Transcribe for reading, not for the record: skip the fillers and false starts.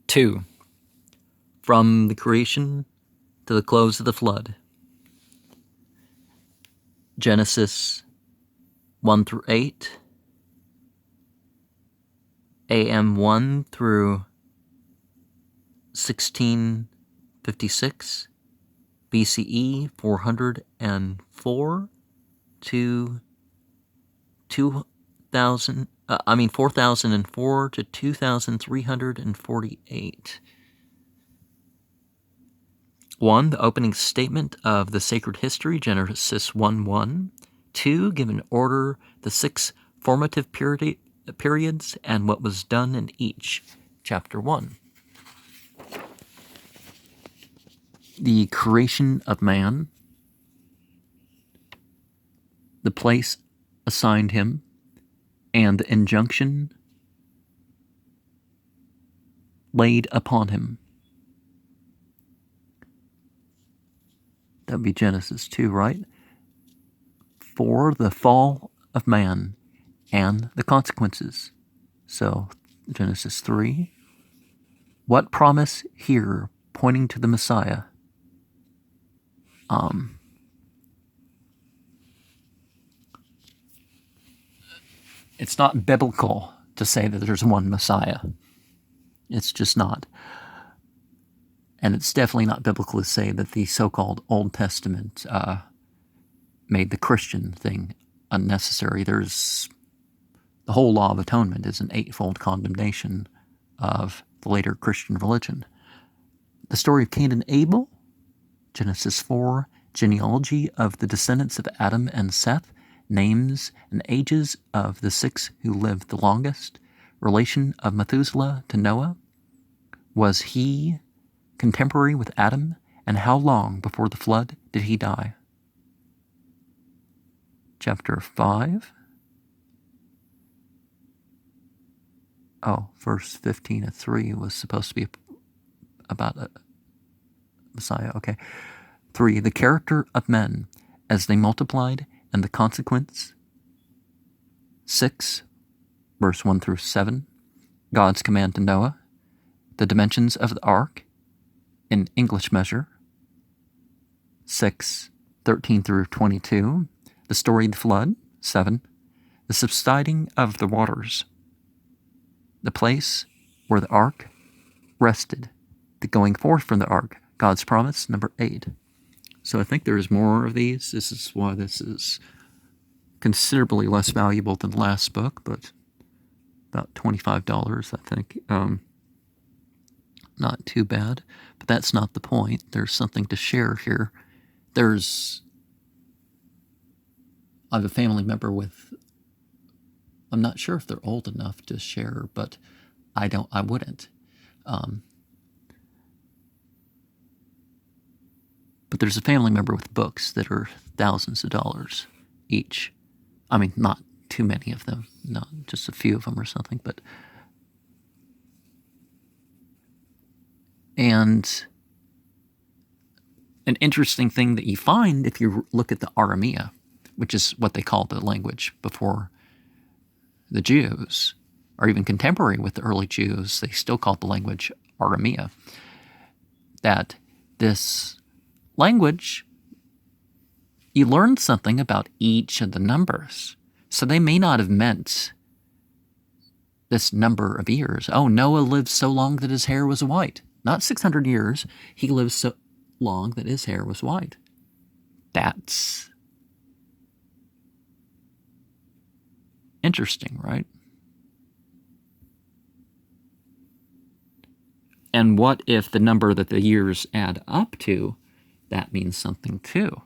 2. From the creation to the close of the flood. Genesis 1 through 8, AM 1 through 1656, BCE 404 to 4004 to 2348. 1. The opening statement of the sacred history, Genesis 1:1. 2. Give an order, the 6 formative periods, and what was done in each. Chapter 1. The creation of man, the place assigned him, and the injunction laid upon him. That would be Genesis 2, right? 4, the fall of man and the consequences. So, Genesis 3. What promise here pointing to the Messiah? It's not biblical to say that there's one Messiah. It's just not. And it's definitely not biblical to say that the so-called Old Testament made the Christian thing unnecessary. There's the whole law of atonement is an 8-fold condemnation of the later Christian religion. The story of Cain and Abel, Genesis 4, genealogy of the descendants of Adam and Seth, names and ages of the 6 who lived the longest, relation of Methuselah to Noah. Was he contemporary with Adam, and how long before the flood did he die? Chapter 5. Verse 15 of 3 was supposed to be about a Messiah. Okay. 3. The character of men as they multiplied and the consequence. 6. Verse 1 through 7. God's command to Noah. The dimensions of the ark in English measure. 6. 13 through 22. The story of the flood. 7. The subsiding of the waters. The place where the ark rested. The going forth from the ark. God's promise. Number 8. So I think there's more of these. This is why this is considerably less valuable than the last book, but about $25, I think. Not too bad, but that's not the point. There's something to share here. I have a family member with, I'm not sure if they're old enough to share, but I wouldn't. But there's a family member with books that are thousands of dollars each. I mean, not too many of them, not just a few of them or something, but... And an interesting thing that you find if you look at the Aramea, which is what they called the language before the Jews, or even contemporary with the early Jews, they still called the language Aramea, that this language, you learn something about each of the numbers. So they may not have meant this number of years. Oh, Noah lived so long that his hair was white. Not 600 years. He lived so long that his hair was white. That's interesting, right? And what if the number that the years add up to, that means something too?